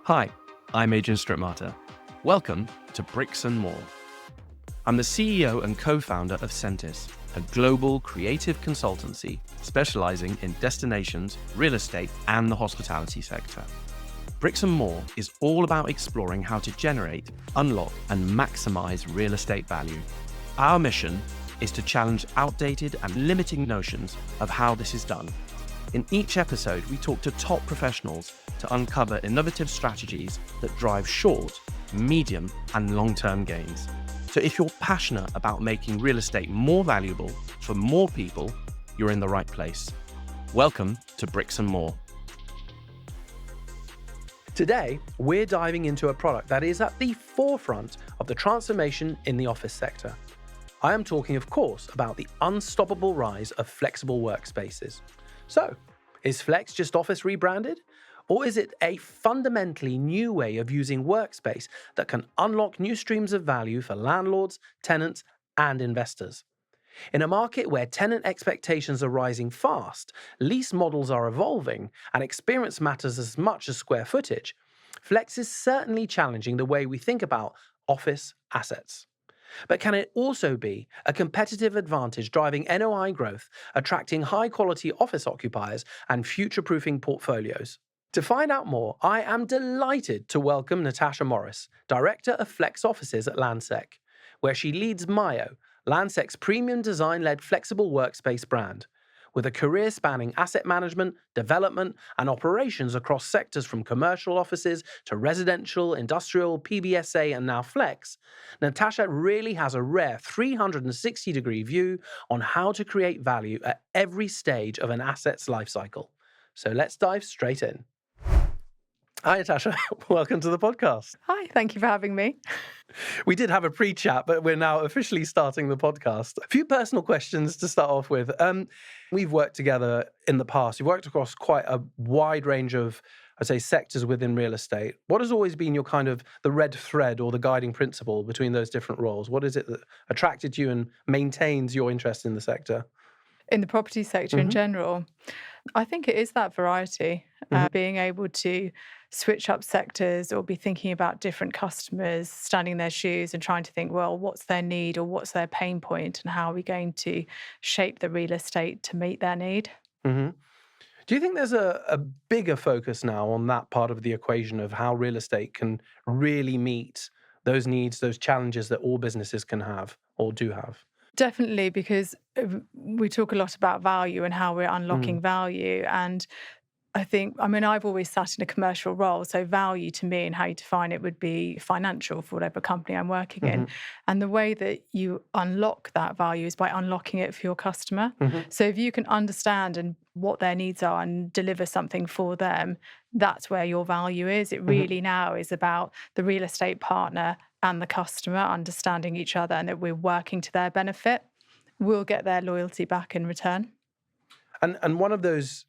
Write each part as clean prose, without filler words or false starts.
Hi, I'm Adrian Strittmatter. Welcome to Bricks and More. I'm the CEO and co-founder of SAENTYS, a global creative consultancy specializing in destinations, real estate, and the hospitality sector. Bricks and More is all about exploring how to generate, unlock, and maximize real estate value. Our mission is to challenge outdated and limiting notions of how this is done. In each episode, we talk to top professionals to uncover innovative strategies that drive short, medium, and long-term gains. So if you're passionate about making real estate more valuable for more people, you're in the right place. Welcome to Bricks and More. Today, we're diving into a product that is at the forefront of the transformation in the office sector. I am talking, of course, about the unstoppable rise of flexible workspaces. So, is Flex just office rebranded? Or is it a fundamentally new way of using workspace that can unlock new streams of value for landlords, tenants, and investors? In a market where tenant expectations are rising fast, lease models are evolving, and experience matters as much as square footage, Flex is certainly challenging the way we think about office assets. But can it also be a competitive advantage driving NOI growth, attracting high-quality office occupiers, and future-proofing portfolios? To find out more, I am delighted to welcome Natasha Morris, Director of Flex Offices at Landsec, where she leads Mayo, Landsec's premium design-led flexible workspace brand. With a career spanning asset management, development, and operations across sectors from commercial offices to residential, industrial, PBSA, and now Flex, Natasha really has a rare 360-degree view on how to create value at every stage of an asset's lifecycle. So let's dive straight in. Hi, Natasha. Welcome to the podcast. Hi, thank you for having me. We did have a pre-chat, but we're now officially starting the podcast. A few personal questions to start off with. We've worked together in the past. You've worked across quite a wide range of, I'd say, sectors within real estate. What has always been your kind of the red thread or the guiding principle between those different roles? What is it that attracted you and maintains your interest in the sector? In the property sector in general, I think it is that variety, being able to switch up sectors or be thinking about different customers, standing in their shoes and trying to think, well, what's their need or what's their pain point and how are we going to shape the real estate to meet their need? Mm-hmm. Do you think there's a bigger focus now on that part of the equation of how real estate can really meet those needs, those challenges that all businesses can have or do have? Definitely, because we talk a lot about value and how we're unlocking value. And I've always sat in a commercial role. So value to me and how you define it would be financial for whatever company I'm working in. And the way that you unlock that value is by unlocking it for your customer. So if you can understand and what their needs are and deliver something for them, that's where your value is. It really now is about the real estate partner and the customer understanding each other and that we're working to their benefit. We'll get their loyalty back in return. And one of those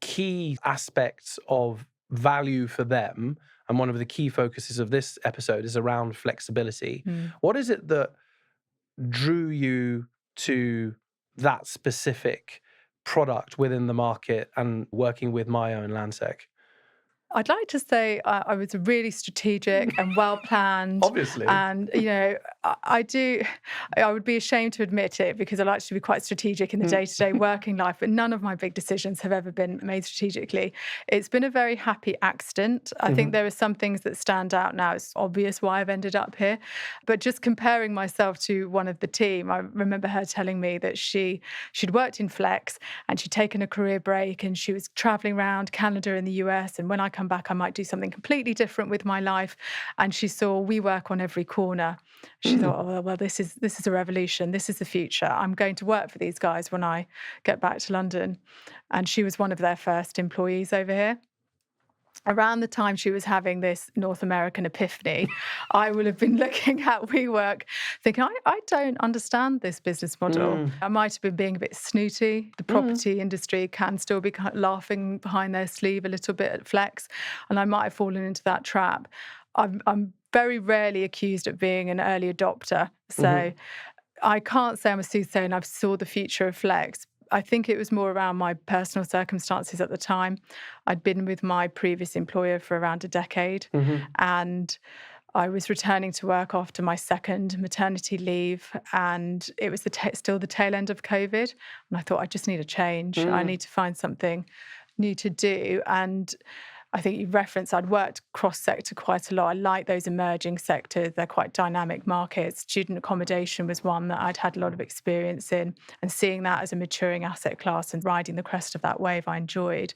key aspects of value for them, and one of the key focuses of this episode is around flexibility. What is it that drew you to that specific product within the market and working with Mayo and Landsec? I'd like to say I was really strategic and well-planned. Obviously. And, I would be ashamed to admit it because I like to be quite strategic in the day-to-day working life, but none of my big decisions have ever been made strategically. It's been a very happy accident. I think there are some things that stand out now. It's obvious why I've ended up here. But just comparing myself to one of the team, I remember her telling me that she'd worked in Flex and she'd taken a career break and she was traveling around Canada and the US. And when I come back, I might do something completely different with my life. And she saw WeWork on every corner. She thought, oh, well, this is a revolution. This is the future. I'm going to work for these guys when I get back to London. And she was one of their first employees over here. Around the time she was having this North American epiphany, I would have been looking at WeWork thinking, I don't understand this business model. I might have been being a bit snooty. The property industry can still be laughing behind their sleeve a little bit at Flex, and I might have fallen into that trap. I'm very rarely accused of being an early adopter, so I can't say I'm a soothsayer and I saw the future of Flex. I think it was more around my personal circumstances at the time. I'd been with my previous employer for around a decade, and I was returning to work after my second maternity leave, and it was still the tail end of COVID. And I thought, I just need a change. I need to find something new to do. And I think you referenced I'd worked cross-sector quite a lot. I like those emerging sectors. They're quite dynamic markets. Student accommodation was one that I'd had a lot of experience in, and seeing that as a maturing asset class and riding the crest of that wave, I enjoyed.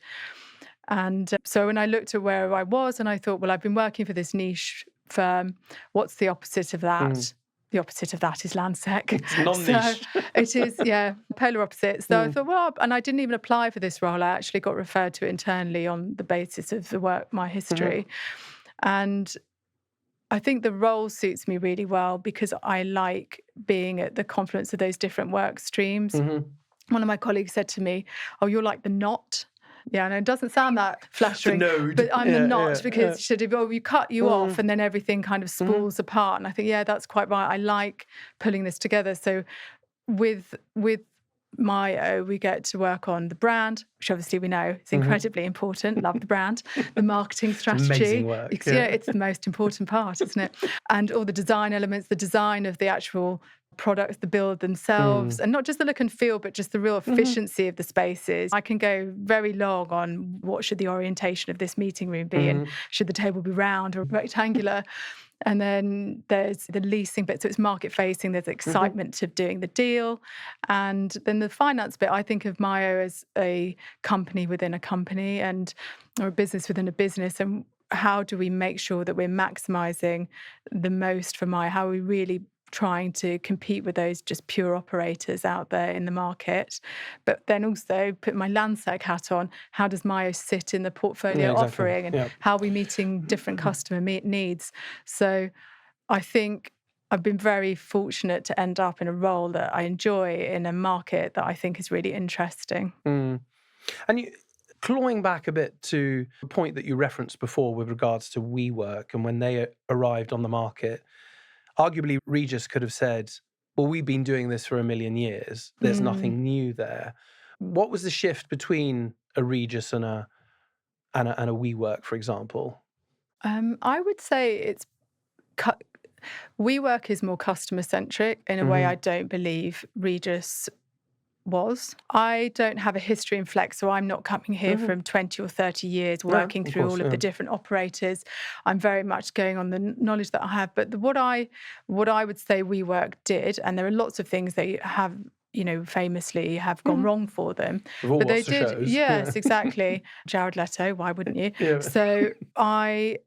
And so when I looked at where I was, and I thought, well, I've been working for this niche firm. What's the opposite of that? The opposite of that is Landsec. It's non-niche. So it is, polar opposites. So I thought, well, and I didn't even apply for this role. I actually got referred to it internally on the basis of my history. And I think the role suits me really well because I like being at the confluence of those different work streams. One of my colleagues said to me, "Oh, you're like the knot." Yeah, and it doesn't sound that flattering, but I'm the knot because she said, you cut you off and then everything kind of spools apart. And I think, that's quite right. I like pulling this together. So with Myo, we get to work on the brand, which obviously we know is incredibly important. Love the brand, the marketing strategy. Amazing work. It's the most important part, isn't it? And all the design elements, the design of the actual products, the build themselves, and not just the look and feel, but just the real efficiency of the spaces. I can go very long on what should the orientation of this meeting room be, and should the table be round or rectangular. And then there's the leasing bit, so it's market facing, there's excitement of doing the deal. And then the finance bit, I think of Myo as a company within a company or a business within a business. And how do we make sure that we're maximising the most for Myo? How are we really trying to compete with those just pure operators out there in the market? But then also put my Landsec hat on, how does Myo sit in the portfolio offering, and how are we meeting different customer needs? So I think I've been very fortunate to end up in a role that I enjoy in a market that I think is really interesting. And clawing back a bit to the point that you referenced before with regards to WeWork and when they arrived on the market, arguably, Regus could have said, well, we've been doing this for 1,000,000 years. There's nothing new there. What was the shift between a Regus and a WeWork, for example? I would say WeWork is more customer-centric in a way I don't believe Regus was. I don't have a history in flex, so I'm not coming here from 20 or 30 years working through all of the different operators. I'm very much going on the knowledge that I have. But what I would say WeWork did, and there are lots of things they have, famously have gone wrong for them. But they did, shows. Yes, exactly. Jared Leto, why wouldn't you? Yeah. So I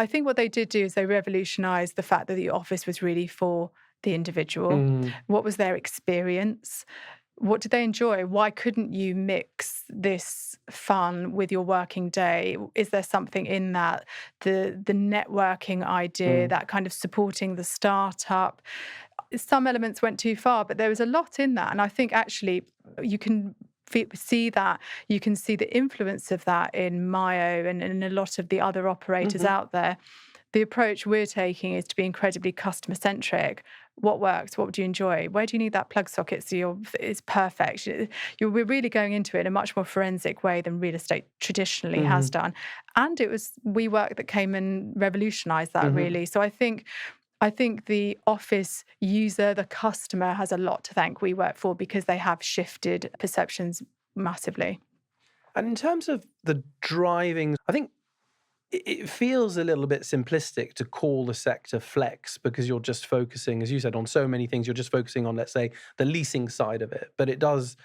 think what they did do is they revolutionised the fact that the office was really for the individual. What was their experience? What did they enjoy? Why couldn't you mix this fun with your working day? Is there something in that? The networking idea, that kind of supporting the startup. Some elements went too far, but there was a lot in that. And I think actually you can see that. You can see the influence of that in Myo and in a lot of the other operators out there. The approach we're taking is to be incredibly customer-centric. What works? What do you enjoy? Where do you need that plug socket so it's perfect? We're really going into it in a much more forensic way than real estate traditionally has done. And it was WeWork that came and revolutionised that, really. So I think the office user, the customer, has a lot to thank WeWork for, because they have shifted perceptions massively. And in terms of the driving, I think it feels a little bit simplistic to call the sector flex, because you're just focusing, as you said, on so many things. You're just focusing on, let's say, the leasing side of it. But it does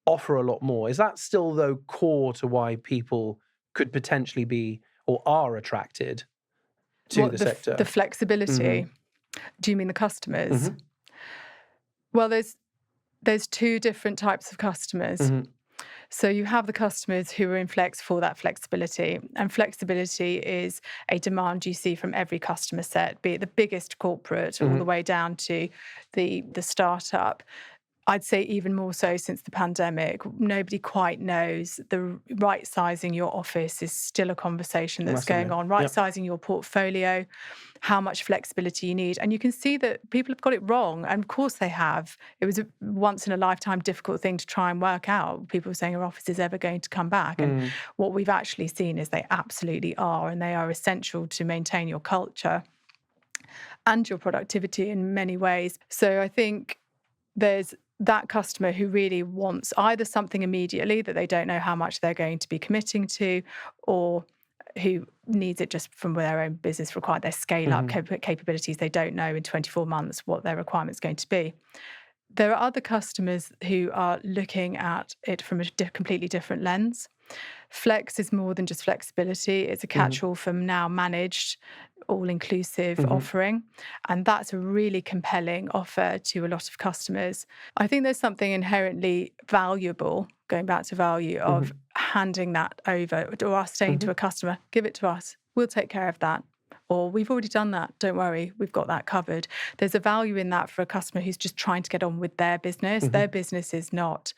offer a lot more. Is that still, though, core to why people could potentially be or are attracted to the sector? The flexibility. Do you mean the customers? Well, there's two different types of customers. So you have the customers who are in flex for that flexibility. And flexibility is a demand you see from every customer set, be it the biggest corporate all the way down to the startup. I'd say even more so since the pandemic. Nobody quite knows the right sizing your office is still a conversation that's Massively. going on. Right sizing your portfolio, how much flexibility you need. And you can see that people have got it wrong. And of course they have. It was a once in a lifetime difficult thing to try and work out. People were saying, are offices ever going to come back? And what we've actually seen is they absolutely are. And they are essential to maintain your culture and your productivity in many ways. So I think there's that customer who really wants either something immediately that they don't know how much they're going to be committing to, or who needs it just from their own business required, their scale-up capabilities. They don't know in 24 months what their requirement's going to be. There are other customers who are looking at it from a completely different lens. Flex is more than just flexibility. It's a catch-all for now managed, all-inclusive offering. And that's a really compelling offer to a lot of customers. I think there's something inherently valuable, going back to value, of handing that over, or us saying to a customer, give it to us, we'll take care of that. Or we've already done that, don't worry, we've got that covered. There's a value in that for a customer who's just trying to get on with their business. Their business is not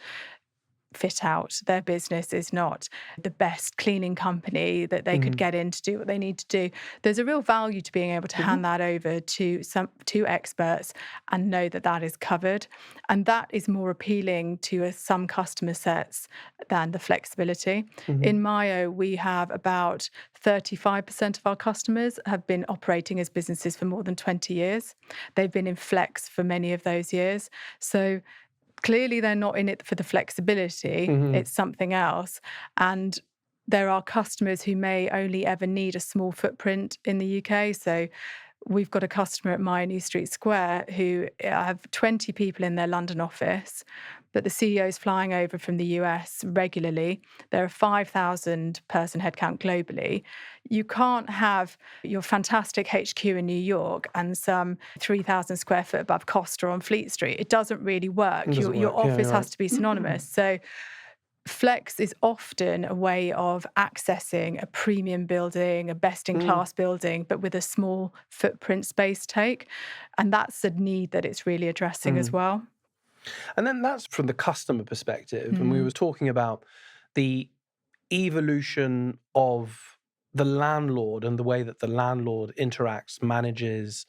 fit out. Their business is not the best cleaning company that they could get in to do what they need to do. There's a real value to being able to hand that over to experts and know that that is covered. And that is more appealing to some customer sets than the flexibility. In Mayo, we have about 35% of our customers have been operating as businesses for more than 20 years. They've been in flex for many of those years. So clearly, they're not in it for the flexibility. It's something else. And there are customers who may only ever need a small footprint in the UK. So we've got a customer at Mayo New Street Square who have 20 people in their London office, but the CEO is flying over from the US regularly. There are 5,000 person headcount globally. You can't have your fantastic HQ in New York and some 3,000 square foot above Costa on Fleet Street. It doesn't really work. Your office has to be synonymous. So flex is often a way of accessing a premium building, a best-in-class building, but with a small footprint space take. And that's a need that it's really addressing as well. And then that's from the customer perspective. And we were talking about the evolution of the landlord and the way that the landlord interacts, manages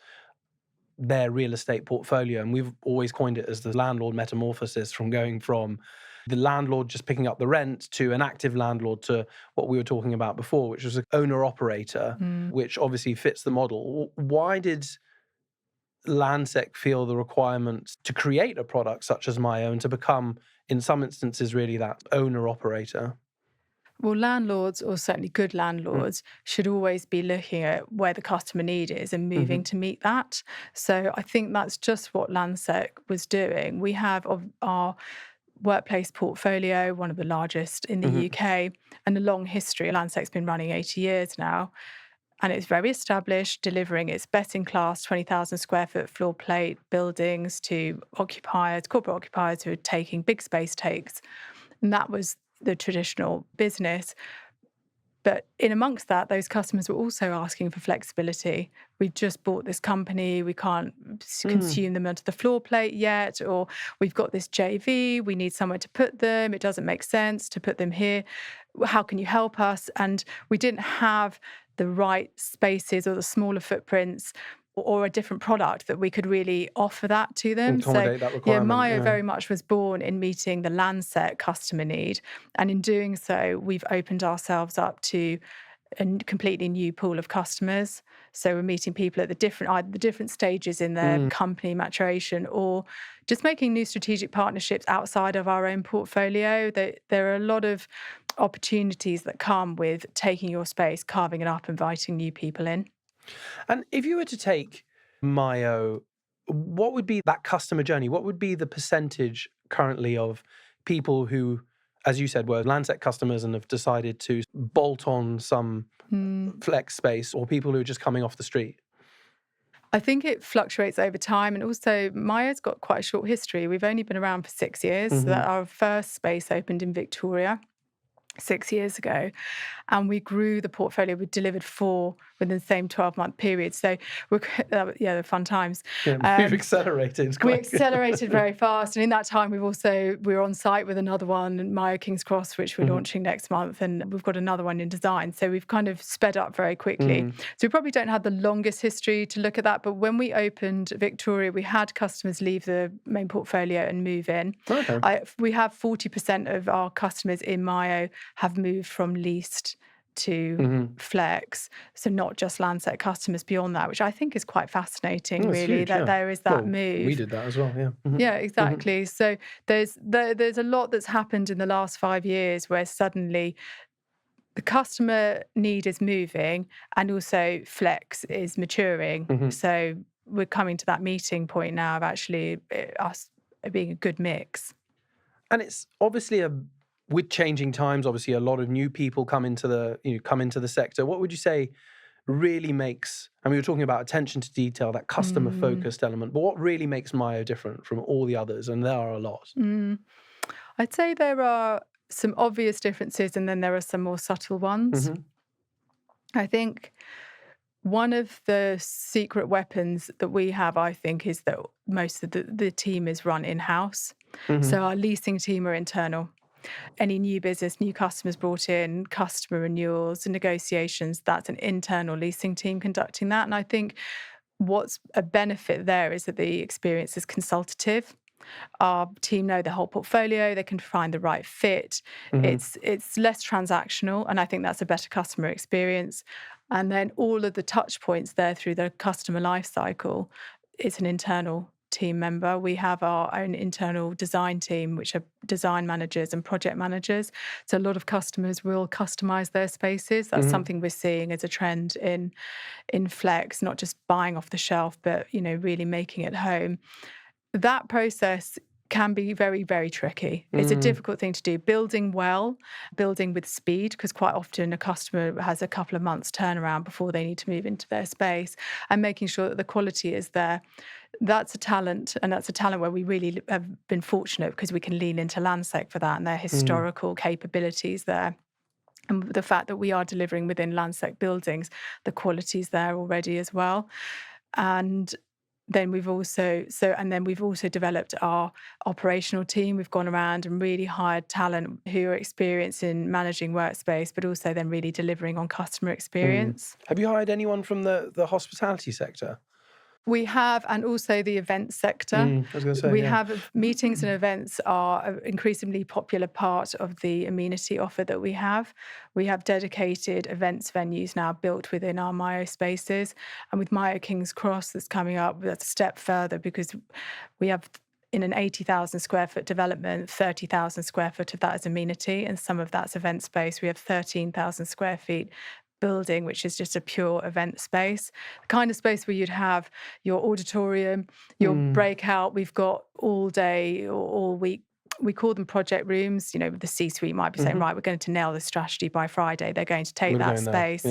their real estate portfolio. And we've always coined it as the landlord metamorphosis, from going from the landlord just picking up the rent to an active landlord to what we were talking about before, which was an owner-operator, which obviously fits the model. Why did Landsec feel the requirement to create a product such as Mayo and to become, in some instances, really that owner-operator? Well, landlords, or certainly good landlords, should always be looking at where the customer need is and moving to meet that. So I think that's just what Landsec was doing. We have our workplace portfolio, one of the largest in the UK, and a long history. Landsec's been running 80 years now. And it's very established, delivering its best-in-class 20,000 square foot floor plate buildings to occupiers, corporate occupiers who are taking big space takes. And that was the traditional business. But in amongst that, those customers were also asking for flexibility. We've just bought this company, we can't consume them onto the floor plate yet, or we've got this JV, we need somewhere to put them, it doesn't make sense to put them here. How can you help us? And we didn't have the right spaces or the smaller footprints or a different product that we could really offer that to them. Accommodate that requirement. Mayo very much was born in meeting the Landsec customer need. And in doing so, we've opened ourselves up to a completely new pool of customers. So we're meeting people at either the different stages in their company maturation, or just making new strategic partnerships outside of our own portfolio. There are a lot of opportunities that come with taking your space, carving it up, inviting new people in. And if you were to take Mayo, what would be that customer journey? What would be the percentage currently of people who, as you said, were Landsec customers and have decided to bolt on some flex space, or people who are just coming off the street? I think it fluctuates over time. And also, Mayo's got quite a short history. We've only been around for 6 years. So our first space opened in Victoria 6 years ago. and we grew the portfolio. We delivered 4 within the same 12-month period. So they're fun times. Yeah, we've accelerated. We accelerated very fast, and in that time we were on site with another one, Myo King's Cross, which we're launching next month, and we've got another one in design. So we've kind of sped up very quickly. So we probably don't have the longest history to look at that, but when we opened Victoria, we had customers leave the main portfolio and move in. Okay. We have 40% of our customers in Myo have moved from leased to flex, so not just Landsec customers beyond that, which I think is quite fascinating, really, huge, that there is that move. We did that as well, yeah. Yeah, exactly. So there's a lot that's happened in the last 5 years where suddenly the customer need is moving and also flex is maturing. So we're coming to that meeting point now of actually us being a good mix. And it's obviously with changing times, obviously a lot of new people come into the sector. What would you say really makes, and we were talking about attention to detail, that customer focused element, but what really makes Myo different from all the others? And there are a lot. I'd say there are some obvious differences and then there are some more subtle ones. I think one of the secret weapons that we have, I think, is that most of the team is run in-house. So our leasing team are internal. Any new business, new customers brought in, customer renewals and negotiations, that's an internal leasing team conducting that. And I think what's a benefit there is that the experience is consultative. Our team know the whole portfolio, they can find the right fit. It's less transactional, and I think that's a better customer experience. And then all of the touch points there through the customer life cycle, it's an internal team member. We have our own internal design team, which are design managers and project managers. So a lot of customers will customize their spaces. That's something we're seeing as a trend in flex, not just buying off the shelf, but really making it home. That process can be very, very tricky. It's a difficult thing to do. Building well, building with speed, because quite often a customer has a couple of months turnaround before they need to move into their space, and making sure that the quality is there. That's a talent, and that's a talent where we really have been fortunate because we can lean into Landsec for that and their historical capabilities there. And the fact that we are delivering within Landsec buildings, the quality's there already as well. And then we've also developed our operational team. We've gone around and really hired talent who are experienced in managing workspace, but also then really delivering on customer experience. Have you hired anyone from the hospitality sector? We have, and also the event sector. I was going to say, have meetings and events are an increasingly popular part of the amenity offer that we have. We have dedicated events venues now built within our Myo spaces. And with Myo King's Cross that's coming up, that's a step further because we have, in an 80,000 square foot development, 30,000 square foot of that is amenity, and some of that's event space. We have 13,000 square feet building, which is just a pure event space, the kind of space where you'd have your auditorium, your breakout. We've got all day or all week. We call them project rooms. The C-suite might be saying, right, we're going to nail the strategy by Friday. They're going to take that space.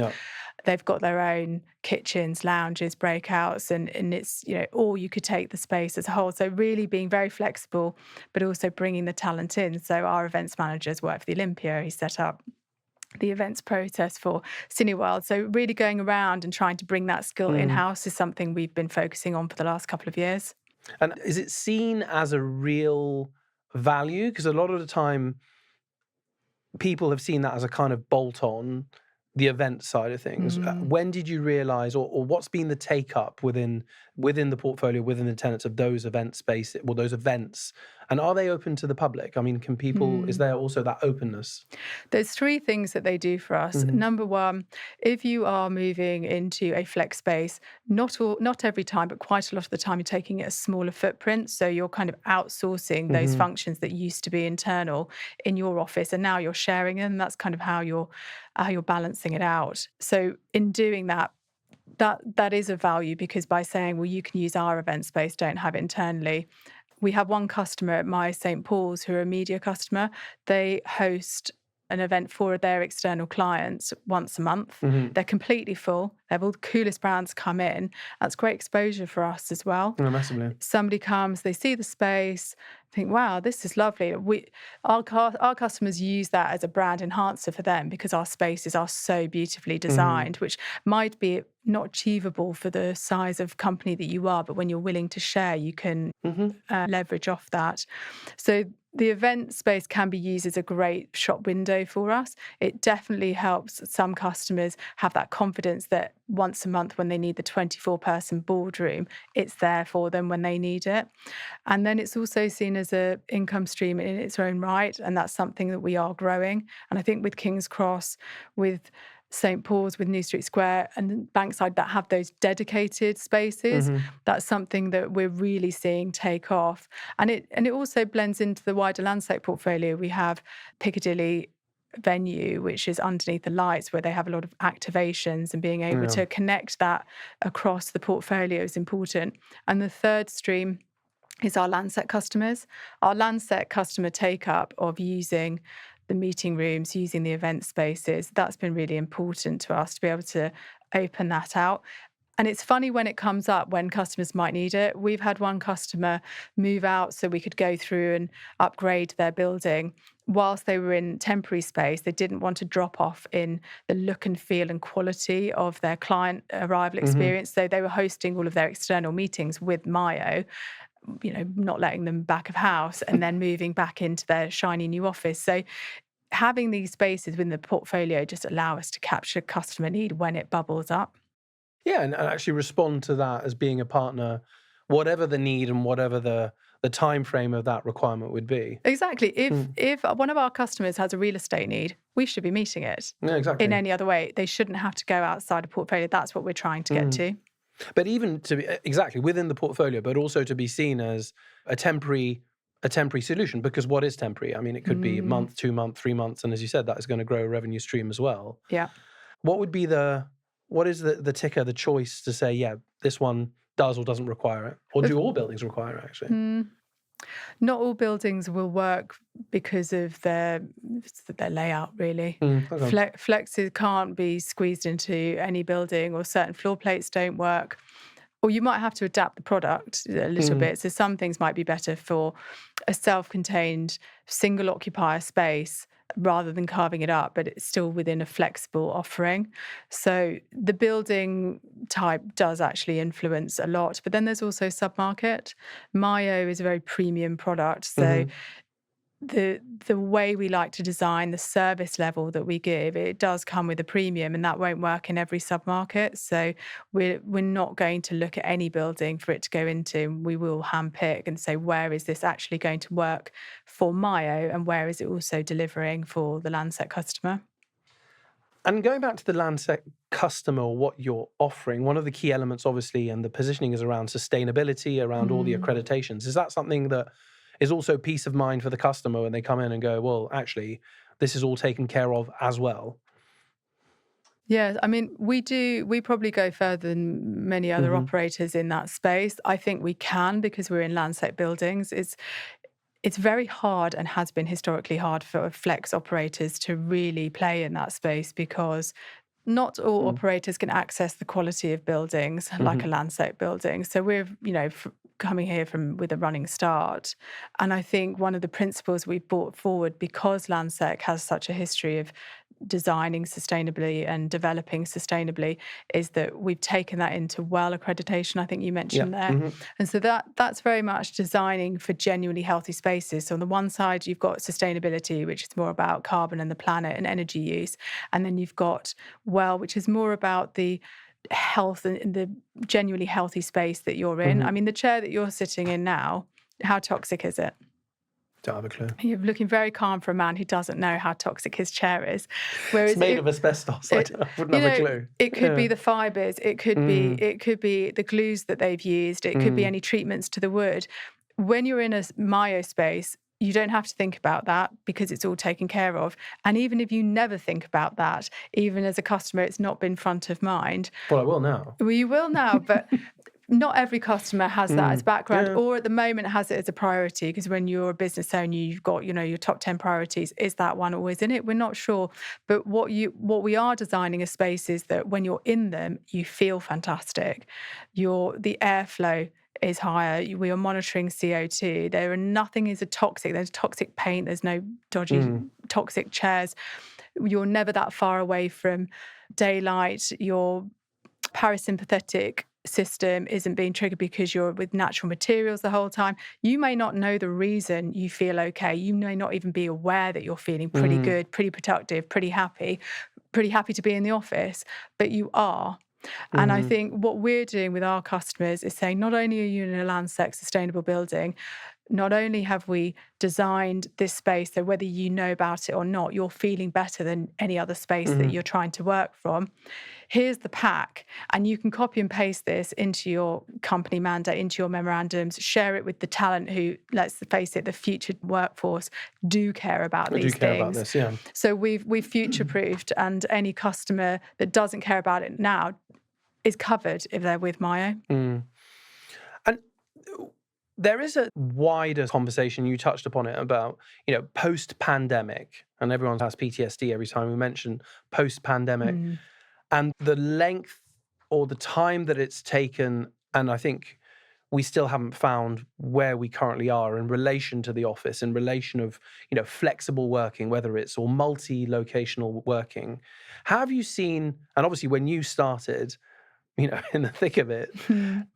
They've got their own kitchens, lounges, breakouts, and it's, or you could take the space as a whole. So really being very flexible, but also bringing the talent in. So our events managers work for the Olympia. He set up the events process for Cineworld. So really going around and trying to bring that skill in-house is something we've been focusing on for the last couple of years. And is it seen as a real value? Because a lot of the time, people have seen that as a kind of bolt-on, the event side of things. When did you realise, or what's been the take-up within the portfolio, within the tenants of those event spaces, or those events? And are they open to the public? I mean, can people, is there also that openness? There's 3 things that they do for us. Number one, if you are moving into a flex space, not every time, but quite a lot of the time, you're taking it a smaller footprint. So you're kind of outsourcing those functions that used to be internal in your office, and now you're sharing them. That's kind of how you're balancing it out. So in doing that is a value, because by saying, well, you can use our event space, don't have it internally. We have one customer at my St. Paul's who are a media customer. They host an event for their external clients once a month. They're completely full. They have all the coolest brands come in. That's great exposure for us as well. Yeah, massively. Somebody comes, they see the space, think, wow, this is lovely. Our customers use that as a brand enhancer for them because our spaces are so beautifully designed, which might be not achievable for the size of company that you are, but when you're willing to share, you can leverage off that. So the event space can be used as a great shop window for us. It definitely helps some customers have that confidence that once a month when they need the 24-person boardroom, it's there for them when they need it. And then it's also seen as an income stream in its own right, and that's something that we are growing. And I think with King's Cross, with St. Paul's, with New Street Square and Bankside that have those dedicated spaces, that's something that we're really seeing take off. And it also blends into the wider Landsec portfolio. We have Piccadilly venue, which is underneath the lights, where they have a lot of activations, and being able to connect that across the portfolio is important. And the third stream is our Landsec customers. Our Landsec customer take-up of using the meeting rooms, using the event spaces, that's been really important to us to be able to open that out. And it's funny when it comes up when customers might need it. We've had one customer move out so we could go through and upgrade their building. Whilst they were in temporary space, they didn't want to drop off in the look and feel and quality of their client arrival experience. So they were hosting all of their external meetings with Myo, not letting them back of house and then moving back into their shiny new office. So having these spaces within the portfolio just allow us to capture customer need when it bubbles up. Yeah, and actually respond to that as being a partner, whatever the need and whatever the time frame of that requirement would be. Exactly. If one of our customers has a real estate need, we should be meeting it. Yeah, exactly. In any other way. They shouldn't have to go outside a portfolio. That's what we're trying to get to. But even to be exactly within the portfolio, but also to be seen as a temporary solution, because what is temporary? I mean, it could be a month, 2 months, 3 months, and as you said, that is going to grow a revenue stream as well. Yeah. What is the ticker, the choice to say, yeah, this one does or doesn't require it? Or do all buildings require it, actually? Not all buildings will work because of their layout, really. Okay. Flexes can't be squeezed into any building, or certain floor plates don't work. Or you might have to adapt the product a little bit. So some things might be better for a self-contained single occupier space rather than carving it up, but it's still within a flexible offering. So the building type does actually influence a lot. But then there's also sub-market. Myo is a very premium product. So the way we like to design, the service level that we give, it does come with a premium, and that won't work in every sub-market. So we're not going to look at any building for it to go into. We will handpick and say, where is this actually going to work for Myo, and where is it also delivering for the Landsec customer? And going back to the Landsec customer, what you're offering, one of the key elements, obviously, and the positioning is around sustainability, around all the accreditations. Is that something that is also peace of mind for the customer when they come in and go, well, actually, this is all taken care of as well? Yeah, I mean, we probably go further than many other operators in that space. I think we can, because we're in Landsec buildings. It's very hard, and has been historically hard, for flex operators to really play in that space, because not all operators can access the quality of buildings like a Landsec building. So we're, coming here with a running start. And I think one of the principles we've brought forward, because Landsec has such a history of designing sustainably and developing sustainably, is that we've taken that into WELL accreditation, I think you mentioned there. And so that's very much designing for genuinely healthy spaces. So on the one side, you've got sustainability, which is more about carbon and the planet and energy use. And then you've got WELL, which is more about the health and the genuinely healthy space that you're in. I mean, the chair that you're sitting in now, how toxic is it? Don't have a clue. You're looking very calm for a man who doesn't know how toxic his chair is. Whereas it's made of asbestos. I wouldn't have a clue. It could be the fibres. It could be the glues that they've used. It could be any treatments to the wood. When you're in a Myo space, you don't have to think about that, because it's all taken care of. And even if you never think about that, even as a customer, it's not been front of mind. Well, I will now. Well, you will now, but not every customer has that as background, Yeah. or at the moment has it as a priority, because when you're a business owner, you've got, your top 10 priorities. Is that one always in it? We're not sure. But what we are designing are spaces that when you're in them, you feel fantastic. The airflow is higher. We are monitoring CO2. Nothing is a toxic. There's toxic paint. There's no dodgy toxic chairs. You're never that far away from daylight. Your parasympathetic system isn't being triggered because you're with natural materials the whole time. You may not know the reason you feel okay. You may not even be aware that you're feeling pretty good, pretty productive, pretty happy to be in the office, but you are. And I think what we're doing with our customers is saying, not only are you in a Landsec sustainable building, not only have we designed this space, so whether you know about it or not, you're feeling better than any other space that you're trying to work from. Here's the pack, and you can copy and paste this into your company mandate, into your memorandums, share it with the talent who, let's face it, the future workforce do care about these things. About this, yeah. So we've future-proofed, and any customer that doesn't care about it now is covered if they're with Myo. And there is a wider conversation, you touched upon it, about, post-pandemic, and everyone has PTSD every time we mention post-pandemic, and the length or the time that it's taken, and I think we still haven't found where we currently are in relation to the office, in relation of, flexible working, whether it's or multi-locational working. How have you seen, and obviously when you started, in the thick of it,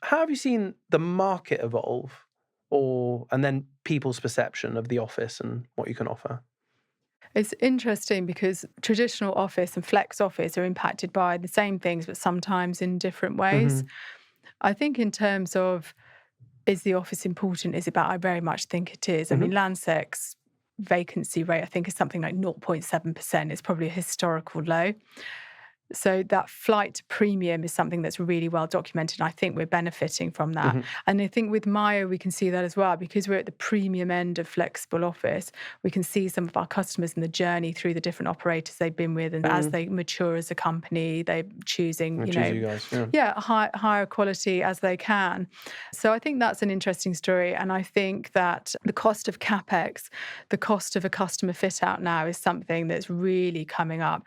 how have you seen the market evolve, and then people's perception of the office and what you can offer? It's interesting because traditional office and flex office are impacted by the same things, but sometimes in different ways. I think in terms of, is the office important? I very much think it is. I mean, Landsec's vacancy rate, I think, is something like 0.7%. It's probably a historical low. So that flight to premium is something that's really well documented. And I think we're benefiting from that. And I think with Myo, we can see that as well, because we're at the premium end of flexible office. We can see some of our customers in the journey through the different operators they've been with. And as they mature as a company, they're choosing, you guys, higher quality as they can. So I think that's an interesting story. And I think that the cost of CapEx, the cost of a customer fit out now is something that's really coming up.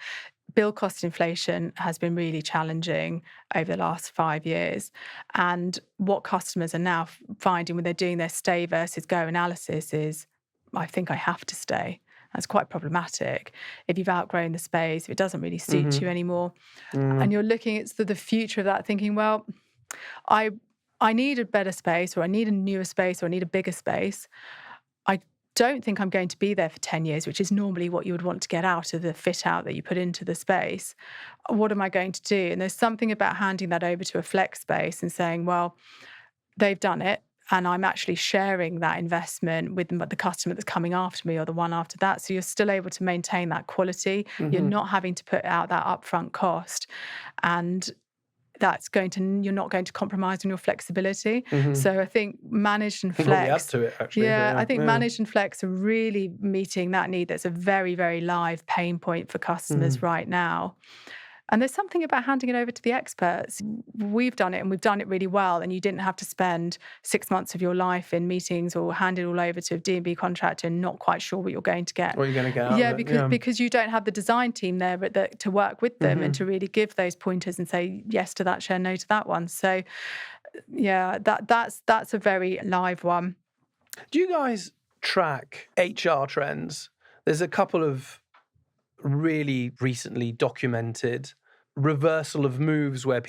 Build cost inflation has been really challenging over the last 5 years. And what customers are now finding when they're doing their stay versus go analysis is, I think I have to stay. That's quite problematic. If you've outgrown the space, if it doesn't really suit you anymore, and you're looking at the future of that, thinking, well, I need a better space, or I need a newer space, or I need a bigger space. I don't think I'm going to be there for 10 years, which is normally what you would want to get out of the fit out that you put into the space. What am I going to do? And there's something about handing that over to a flex space and saying, well, they've done it, and I'm actually sharing that investment with the customer that's coming after me or the one after that. So you're still able to maintain that quality. You're not having to put out that upfront cost. And you're not going to compromise on your flexibility. So I think managed and flex. Probably add to it, actually. I think managed and flex are really meeting that need. That's a very, very live pain point for customers right now. And there's something about handing it over to the experts. We've done it, and we've done it really well. And you didn't have to spend 6 months of your life in meetings or hand it all over to a D&B contractor and not quite sure what you're going to get. What you're going to get out of it. Because you don't have the design team there to work with them and to really give those pointers and say yes to that chair, no to that one. So, that's a very live one. Do you guys track HR trends? There's a couple of really recently documented reversal of moves where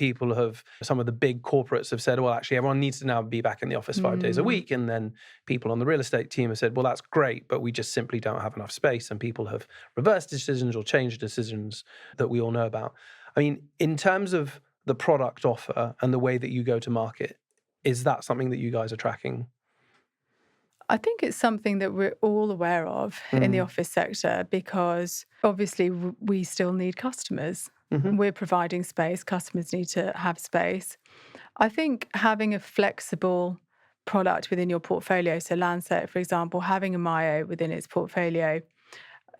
some of the big corporates have said, well, actually, everyone needs to now be back in the office 5 days a week. And then people on the real estate team have said, well, that's great, but we just simply don't have enough space. And people have reversed decisions or changed decisions that we all know about. I mean, in terms of the product offer and the way that you go to market, is that something that you guys are tracking? I think it's something that we're all aware of in the office sector, because obviously we still need customers. We're providing space. Customers need to have space. I think having a flexible product within your portfolio, so Landsec, for example, having a Myo within its portfolio,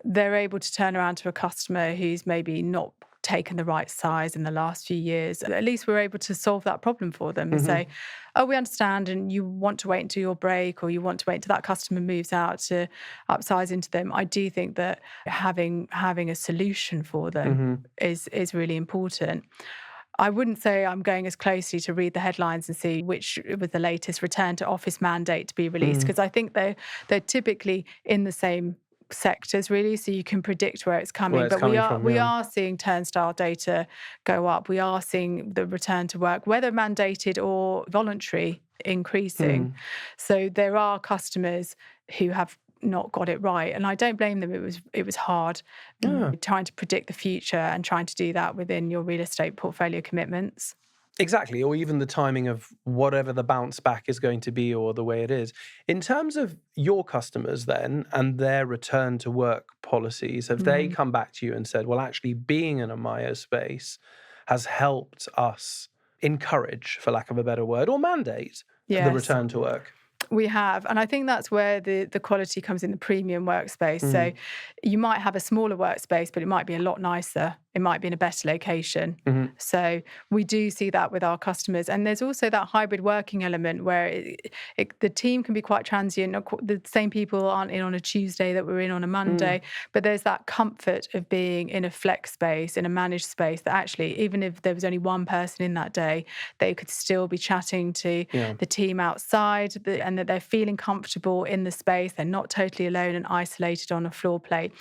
they're able to turn around to a customer who's maybe not taken the right size in the last few years. At least we're able to solve that problem for them and say, oh, we understand, and you want to wait until your break, or you want to wait until that customer moves out to upsize into them. I do think that having a solution for them is really important. I wouldn't say I'm going as closely to read the headlines and see which was the latest return to office mandate to be released, because I think they're typically in the same sectors really, so you can predict where it's coming. But we are seeing turnstile data go up. We are seeing the return to work, whether mandated or voluntary, increasing. So there are customers who have not got it right, and I don't blame them. It was hard trying to predict the future and trying to do that within your real estate portfolio commitments. Exactly, or even the timing of whatever the bounce back is going to be, or the way it is. In terms of your customers then and their return to work policies, have they come back to you and said, well, actually being in a Maya space has helped us encourage, for lack of a better word, or mandate the return to work? We have, and I think that's where the quality comes in, the premium workspace. So you might have a smaller workspace, but it might be a lot nicer. It might be in a better location. So we do see that with our customers. And there's also that hybrid working element where the team can be quite transient. The same people aren't in on a Tuesday that we're in on a Monday, but there's that comfort of being in a flex space, in a managed space, that actually, even if there was only one person in that day, they could still be chatting to the team outside, and that they're feeling comfortable in the space. They're not totally alone and isolated on a floor plate.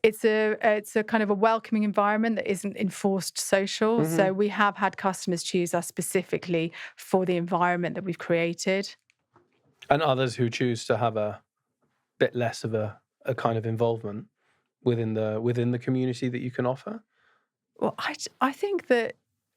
It's a kind of a welcoming environment that isn't enforced social. So we have had customers choose us specifically for the environment that we've created. And others who choose to have a bit less of a kind of involvement within the community that you can offer? Well, I think that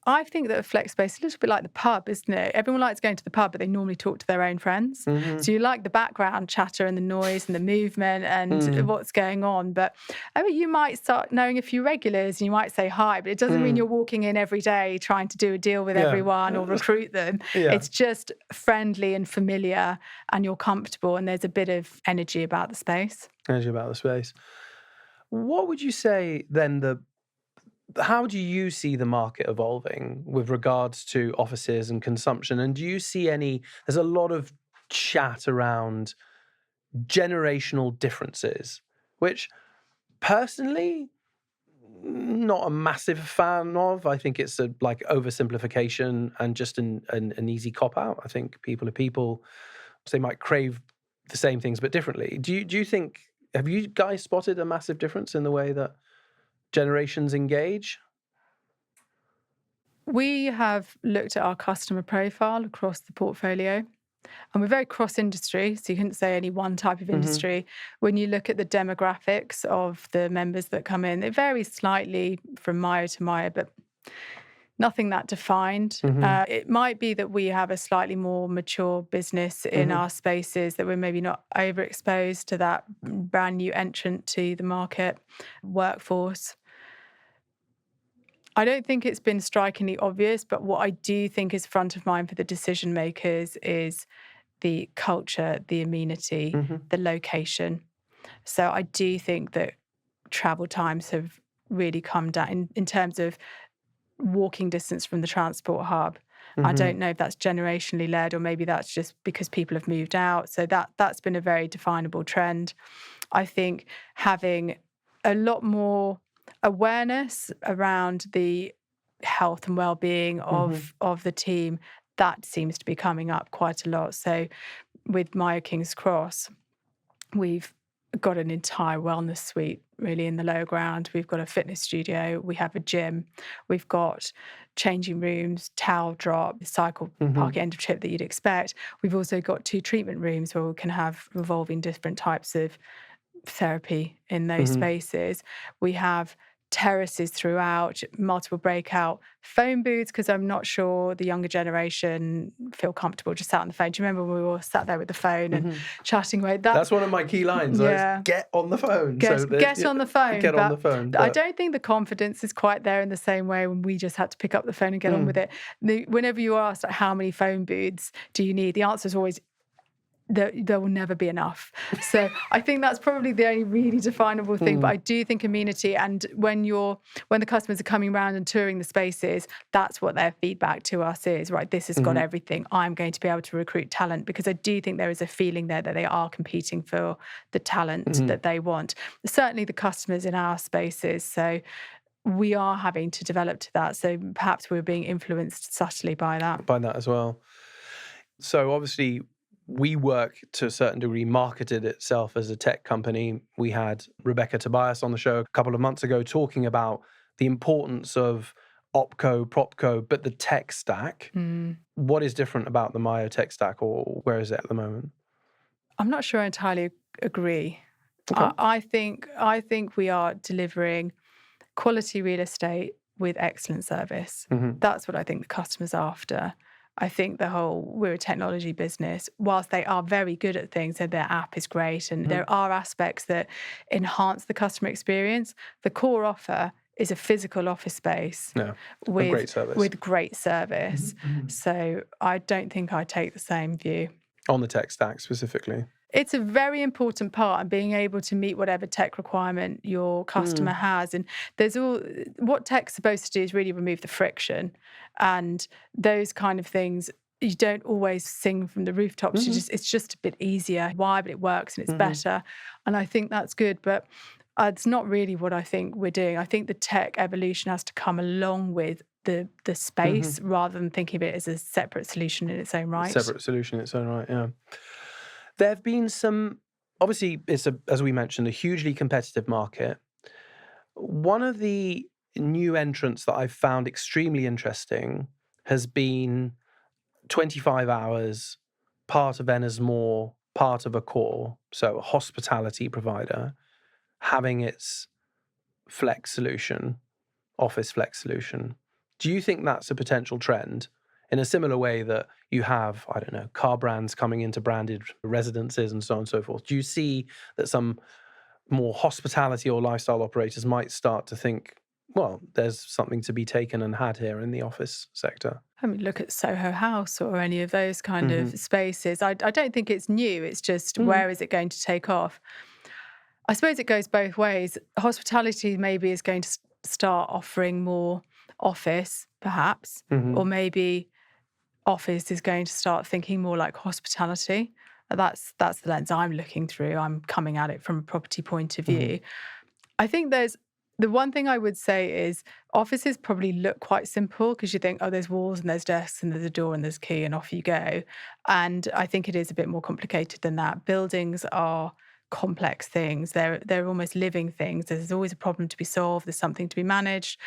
a flex space is a little bit like the pub, isn't it? Everyone likes going to the pub, but they normally talk to their own friends. So you like the background chatter and the noise and the movement and what's going on. But I mean, you might start knowing a few regulars and you might say hi, but it doesn't mean you're walking in every day trying to do a deal with everyone or recruit them. It's just friendly and familiar, and you're comfortable, and there's a bit of energy about the space. What would you say then how do you see the market evolving with regards to offices and consumption? And do you see there's a lot of chat around generational differences, which personally, not a massive fan of. I think it's a oversimplification and just an easy cop-out. I think people are people, so they might crave the same things but differently. Do you think, have you guys spotted a massive difference in the way that generations engage? We have looked at our customer profile across the portfolio, and we're very cross-industry, so you couldn't say any one type of industry. When you look at the demographics of the members that come in, it varies slightly from Maya to Maya, but nothing that defined. It might be that we have a slightly more mature business in our spaces, that we're maybe not overexposed to that brand new entrant to the market workforce. I don't think it's been strikingly obvious, but what I do think is front of mind for the decision makers is the culture, the amenity, the location. So I do think that travel times have really come down in terms of walking distance from the transport hub. I don't know if that's generationally led, or maybe that's just because people have moved out. So that's been a very definable trend. I think having a lot more awareness around the health and well-being of the team, that seems to be coming up quite a lot. So with Maya King's Cross, we've got an entire wellness suite really in the lower ground. We've got a fitness studio, we have a gym, we've got changing rooms, towel drop, cycle park end of trip that you'd expect. We've also got 2 treatment rooms where we can have revolving different types of therapy in those spaces. We have terraces throughout, multiple breakout phone booths, because I'm not sure the younger generation feel comfortable just sat on the phone. Do you remember when we all sat there with the phone and chatting away? That's one of my key lines. Get on the phone. Get on the phone. Get on the phone. I don't think the confidence is quite there in the same way when we just had to pick up the phone and get on with it. Whenever you ask how many phone booths do you need, the answer is always there will never be enough. So I think that's probably the only really definable thing. But I do think amenity, and when the customers are coming around and touring the spaces, that's what their feedback to us is, right? This has got everything. I'm going to be able to recruit talent, because I do think there is a feeling there that they are competing for the talent that they want. Certainly the customers in our spaces. So we are having to develop to that. So perhaps we're being influenced subtly by that. By that as well. So obviously, WeWork, to a certain degree, marketed itself as a tech company. We had Rebecca Tobias on the show a couple of months ago talking about the importance of OpCo, PropCo, but the tech stack. What is different about the Myo tech stack, or where is it at the moment? I'm not sure I entirely agree. Okay. I think we are delivering quality real estate with excellent service. That's what I think the customer's after. I think we're a technology business. Whilst they are very good at things, and their app is great, and there are aspects that enhance the customer experience, the core offer is a physical office space with great service. So I don't think I take the same view. On the tech stack specifically? It's a very important part, and being able to meet whatever tech requirement your customer has. And what tech's supposed to do is really remove the friction, and those kind of things. You don't always sing from the rooftops. It's just a bit easier. Why? But it works and it's better. And I think that's good. But it's not really what I think we're doing. I think the tech evolution has to come along with the space, rather than thinking of it as a separate solution in its own right. Separate solution in its own right, yeah. There have been obviously, it's as we mentioned, a hugely competitive market. One of the new entrants that I've found extremely interesting has been 25 hours, part of Ennismore, part of Accor, so a hospitality provider, having its flex solution, office flex solution. Do you think that's a potential trend? In a similar way that you have, I don't know, car brands coming into branded residences and so on and so forth. Do you see that some more hospitality or lifestyle operators might start to think, well, there's something to be taken and had here in the office sector? I mean, look at Soho House or any of those kind of spaces. I don't think it's new. It's just where is it going to take off? I suppose it goes both ways. Hospitality maybe is going to start offering more office, perhaps, or maybe office is going to start thinking more like hospitality. That's the lens I'm looking through. I'm coming at it from a property point of view. I think the one thing I would say is offices probably look quite simple, because you think, oh, there's walls and there's desks and there's a door and there's a key and off you go. And I think it is a bit more complicated than that. Buildings are complex things. They're almost living things. There's always a problem to be solved. There's something to be managed.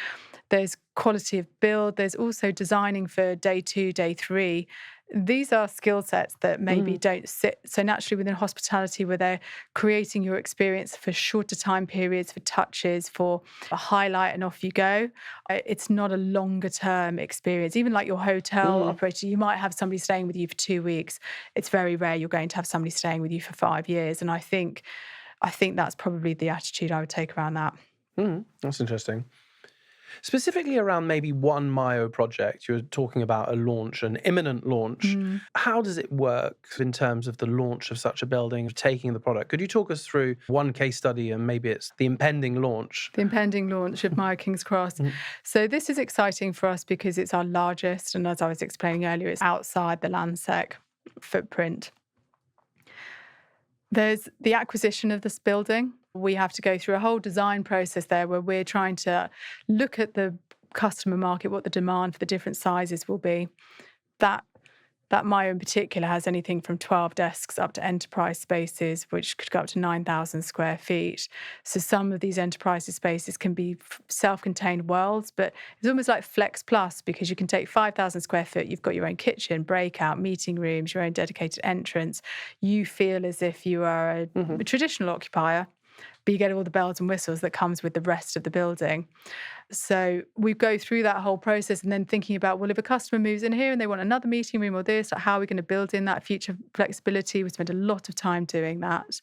There's quality of build. There's also designing for day 2, day 3. These are skill sets that maybe don't sit so naturally within hospitality, where they're creating your experience for shorter time periods, for touches, for a highlight and off you go. It's not a longer term experience. Even like your hotel operator, you might have somebody staying with you for 2 weeks. It's very rare you're going to have somebody staying with you for 5 years. And I think that's probably the attitude I would take around that. That's interesting. Specifically around maybe one Myo project, you were talking about a launch, an imminent launch. How does it work in terms of the launch of such a building, of taking the product? Could you talk us through one case study, and maybe it's the impending launch? The impending launch of Myo King's Cross. So this is exciting for us because it's our largest, and as I was explaining earlier, it's outside the Landsec footprint. There's the acquisition of this building. We have to go through a whole design process there, where we're trying to look at the customer market, what the demand for the different sizes will be. That Myo in particular has anything from 12 desks up to enterprise spaces, which could go up to 9,000 square feet. So some of these enterprise spaces can be self-contained worlds, but it's almost like Flex Plus, because you can take 5,000 square foot, you've got your own kitchen, breakout, meeting rooms, your own dedicated entrance. You feel as if you are a traditional occupier, but you get all the bells and whistles that comes with the rest of the building. So we go through that whole process, and then thinking about, well, if a customer moves in here and they want another meeting room or this, how are we going to build in that future flexibility? We spend a lot of time doing that.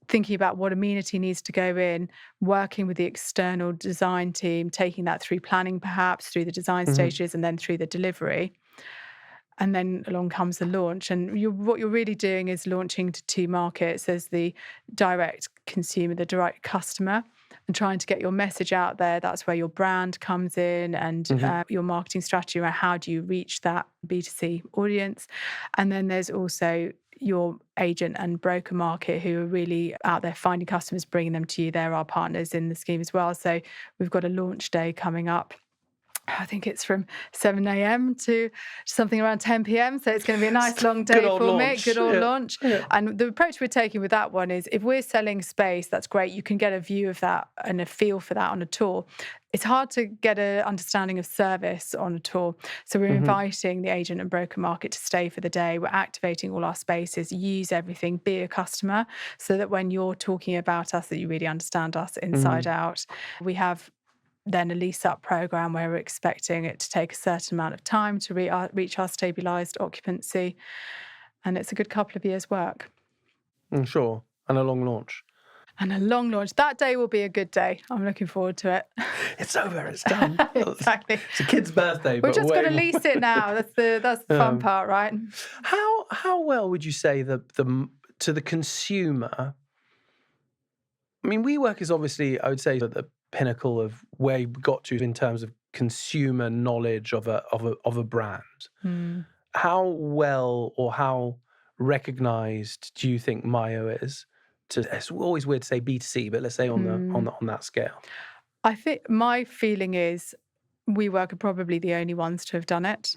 Thinking about what amenity needs to go in, working with the external design team, taking that through planning perhaps, through the design stages, and then through the delivery. And then along comes the launch. And what you're really doing is launching to two markets. There's the direct consumer, the direct customer, and trying to get your message out there. That's where your brand comes in, and your marketing strategy around how do you reach that B2C audience. And then there's also your agent and broker market who are really out there finding customers, bringing them to you. They're our partners in the scheme as well. So we've got a launch day coming up. I think it's from 7 a.m. to something around 10 p.m. So it's going to be a nice long day for me. Good old launch. Yeah. And the approach we're taking with that one is if we're selling space, that's great. You can get a view of that and a feel for that on a tour. It's hard to get an understanding of service on a tour. So we're inviting the agent and broker market to stay for the day. We're activating all our spaces, use everything, be a customer, so that when you're talking about us, that you really understand us inside out. We have then a lease up program where we're expecting it to take a certain amount of time to reach our stabilised occupancy. And it's a good couple of years' work. Sure. And a long launch. And a long launch. That day will be a good day. I'm looking forward to it. It's over. It's done. Exactly. It's a kid's birthday. We're just going to lease it now. That's the fun part, right? How well would you say to the consumer? I mean, WeWork is obviously, I would say, at the pinnacle of where we got to in terms of consumer knowledge of a brand. How well or how recognised do you think Myo is? It's always weird to say B2C, but let's say on that scale. I think my feeling is WeWork are probably the only ones to have done it.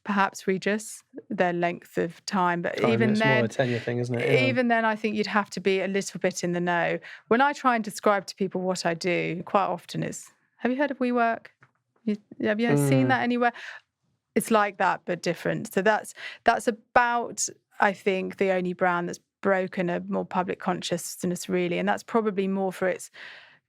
Perhaps Regis, their length of time, but even it's then, more a tenure thing, isn't it? Yeah. Even then, I think you'd have to be a little bit in the know. When I try and describe to people what I do, quite often is, have you heard of WeWork? Have you seen that anywhere? It's like that, but different. So that's about, I think, the only brand that's broken a more public consciousness, really, and that's probably more for its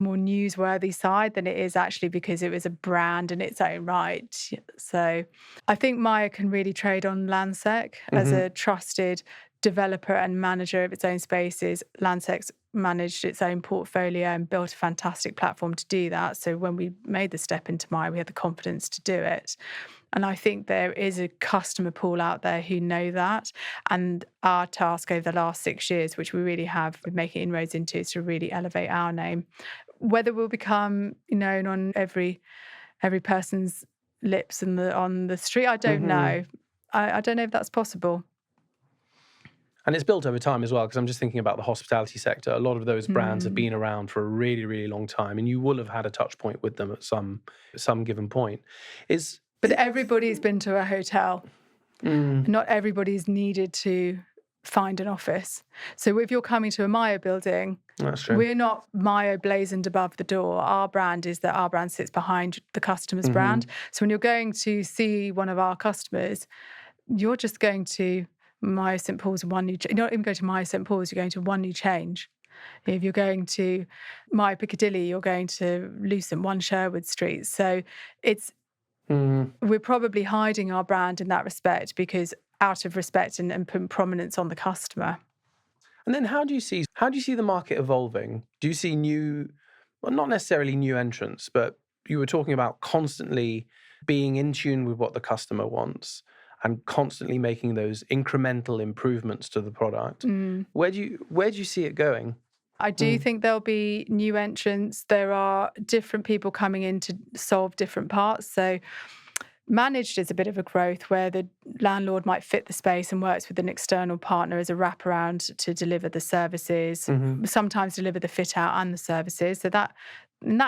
more newsworthy side than it is actually because it was a brand in its own right. So I think Myo can really trade on Landsec as a trusted developer and manager of its own spaces. Landsec's managed its own portfolio and built a fantastic platform to do that. So when we made the step into Myo, we had the confidence to do it. And I think there is a customer pool out there who know that. And our task over the last 6 years, which we really have been making inroads into, is to really elevate our name. Whether we'll become known on every person's lips and on the street, I don't know. I don't know if that's possible. And it's built over time as well, because I'm just thinking about the hospitality sector. A lot of those brands have been around for a really, really long time, and you will have had a touch point with them at some given point. But everybody's been to a hotel. Not everybody's needed to find an office. So if you're coming to a Myo building, that's true. We're not Myo blazoned above the door. Our brand is that our brand sits behind the customer's brand. So when you're going to see one of our customers, you're just going to Myo St Paul's one new. You're not even going to Myo St Paul's. You're going to one new change. If you're going to Myo Piccadilly, you're going to Lucent, one Sherwood Street. So it's we're probably hiding our brand in that respect because out of respect and putting prominence on the customer. And then how do you see the market evolving? Do you see not necessarily new entrants, but you were talking about constantly being in tune with what the customer wants and constantly making those incremental improvements to the product. Where do you see it going? I do think there'll be new entrants. There are different people coming in to solve different parts. So managed is a bit of a growth where the landlord might fit the space and works with an external partner as a wraparound to deliver the services, sometimes deliver the fit out and the services. So that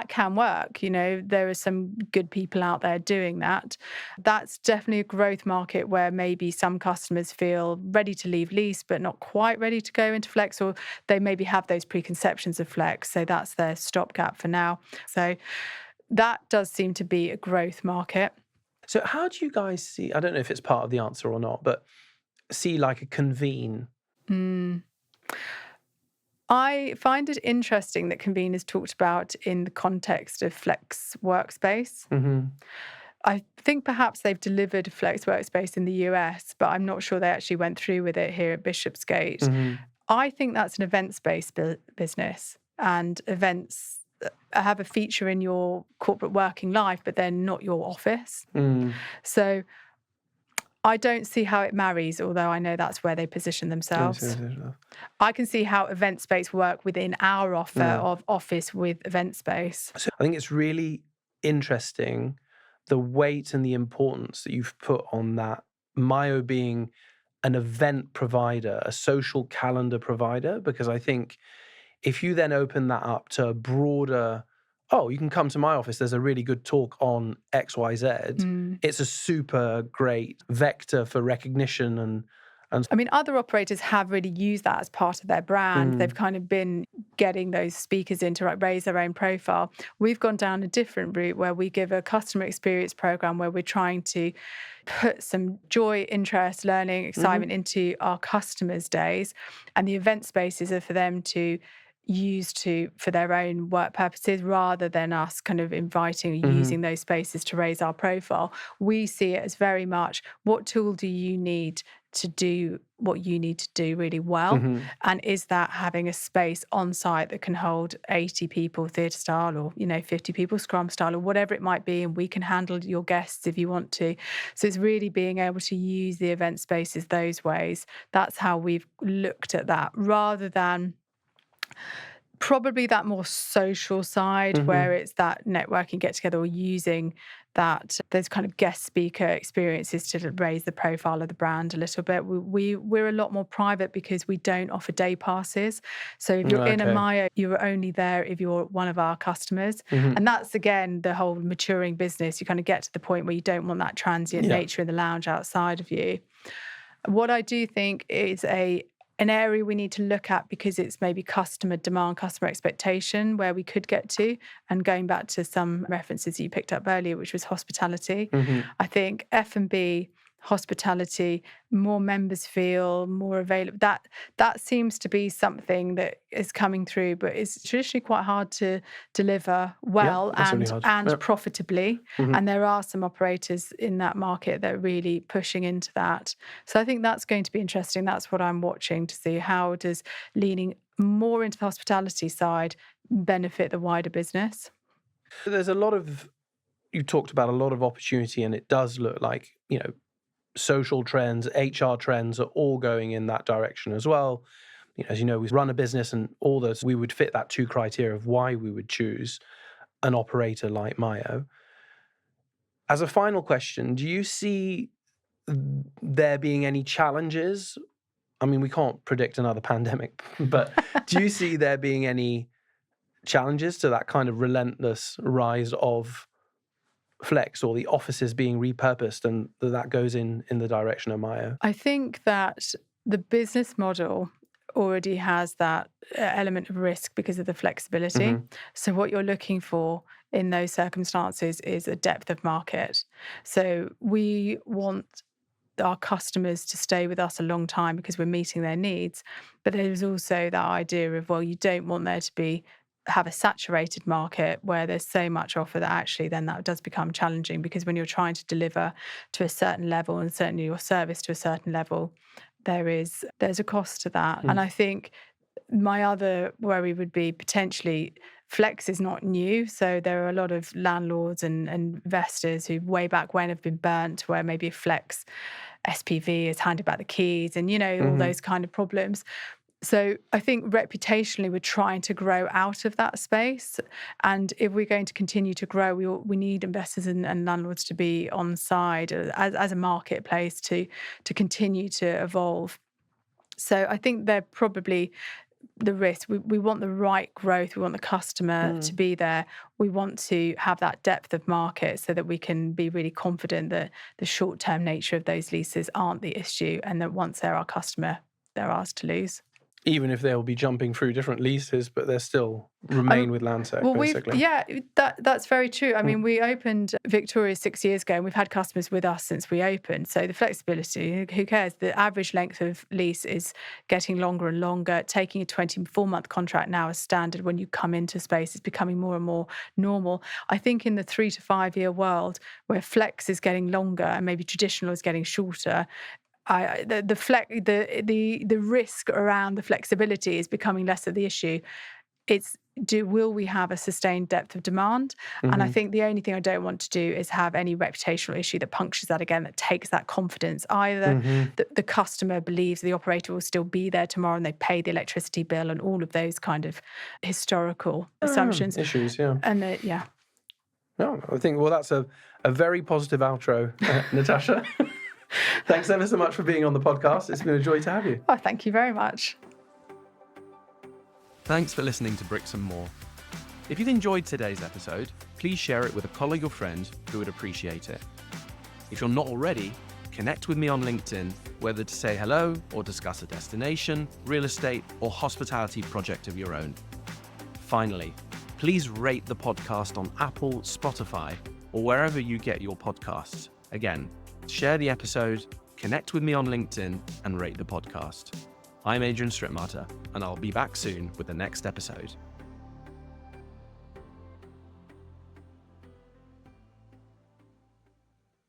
can work. There are some good people out there doing that. That's definitely a growth market where maybe some customers feel ready to leave lease but not quite ready to go into flex, or they maybe have those preconceptions of flex. So that's their stopgap for now. So that does seem to be a growth market. So how do you guys see, I don't know if it's part of the answer or not, but see like a convene? I find it interesting that convene is talked about in the context of flex workspace. I think perhaps they've delivered a flex workspace in the US, but I'm not sure they actually went through with it here at Bishopsgate. I think that's an events-based business, and events have a feature in your corporate working life, but they're not your office. So I don't see how it marries, although I know that's where they position themselves. I can see how event space work within our offer of office with event space. So I think it's really interesting the weight and the importance that you've put on that. Myo being an event provider, a social calendar provider, because I think if you then open that up to a broader, oh, you can come to my office, there's a really good talk on XYZ, it's a super great vector for recognition and I mean, other operators have really used that as part of their brand. They've kind of been getting those speakers in to raise their own profile. We've gone down a different route where we give a customer experience program where we're trying to put some joy, interest, learning, excitement into our customers' days. And the event spaces are for them to use for their own work purposes rather than us kind of inviting or using those spaces to raise our profile. We see it as very much, what tool do you need to do what you need to do really well? And is that having a space on site that can hold 80 people theatre style or, 50 people scrum style or whatever it might be, and we can handle your guests if you want to. So it's really being able to use the event spaces those ways. That's how we've looked at that, rather than probably that more social side where it's that networking get together or using that those kind of guest speaker experiences to raise the profile of the brand a little bit. We're a lot more private because we don't offer day passes. So if you're in a Myo, you're only there if you're one of our customers. And that's, again, the whole maturing business. You kind of get to the point where you don't want that transient nature in the lounge outside of you. What I do think is an area we need to look at, because it's maybe customer demand, customer expectation, where we could get to, and going back to some references you picked up earlier, which was hospitality. I think F&B, hospitality, more members feel more available. That seems to be something that is coming through, but it's traditionally quite hard to deliver well and profitably. And there are some operators in that market that are really pushing into that. So I think that's going to be interesting. That's what I'm watching to see, how does leaning more into the hospitality side benefit the wider business. There's you talked about a lot of opportunity, and it does look like, social trends, HR trends are all going in that direction as well. As you know, we run a business, and all those, we would fit that 2 criteria of why we would choose an operator like Myo. As a final question, do you see there being any challenges? I mean, we can't predict another pandemic, but do you see there being any challenges to that kind of relentless rise of flex, or the offices being repurposed, and that goes in the direction of Myo? I think that the business model already has that element of risk because of the flexibility. So what you're looking for in those circumstances is a depth of market. So we want our customers to stay with us a long time because we're meeting their needs. But there's also that idea of, well, you don't want there to have a saturated market where there's so much offer that actually then that does become challenging, because when you're trying to deliver to a certain level, and certainly your service to a certain level, there's a cost to that. And I think my other worry would be potentially flex is not new. So there are a lot of landlords and investors who way back when have been burnt, where maybe flex SPV has handed back the keys and, all those kind of problems. So I think reputationally we're trying to grow out of that space. And if we're going to continue to grow, we need investors and landlords to be on side as a marketplace to continue to evolve. So I think they're probably the risk. We want the right growth. We want the customer to be there. We want to have that depth of market so that we can be really confident that the short-term nature of those leases aren't the issue, and that once they're our customer, they're ours to lose. Even if they'll be jumping through different leases, but they still remain with Landsec, basically. That's very true. I mean, we opened Victoria 6 years ago, and we've had customers with us since we opened. So the flexibility, who cares? The average length of lease is getting longer and longer. Taking a 24-month contract now as standard when you come into space is becoming more and more normal. I think in the 3 to 5 year world, where flex is getting longer and maybe traditional is getting shorter, the risk around the flexibility is becoming less of the issue. It's will we have a sustained depth of demand? And I think the only thing I don't want to do is have any reputational issue that punctures that again, that takes that confidence. Either the customer believes the operator will still be there tomorrow and they pay the electricity bill and all of those kind of historical assumptions. Issues, yeah. And No, I think, well, that's a very positive outro, Natasha. Thanks ever so much for being on the podcast. It's been a joy to have you. Oh, thank you very much. Thanks for listening to Bricks and More. If you've enjoyed today's episode, please share it with a colleague or friend who would appreciate it. If you're not already, connect with me on LinkedIn, whether to say hello or discuss a destination, real estate, or hospitality project of your own. Finally, please rate the podcast on Apple, Spotify, or wherever you get your podcasts. Again, share the episode, connect with me on LinkedIn, and rate the podcast. I'm Adrian Strittmatter, and I'll be back soon with the next episode.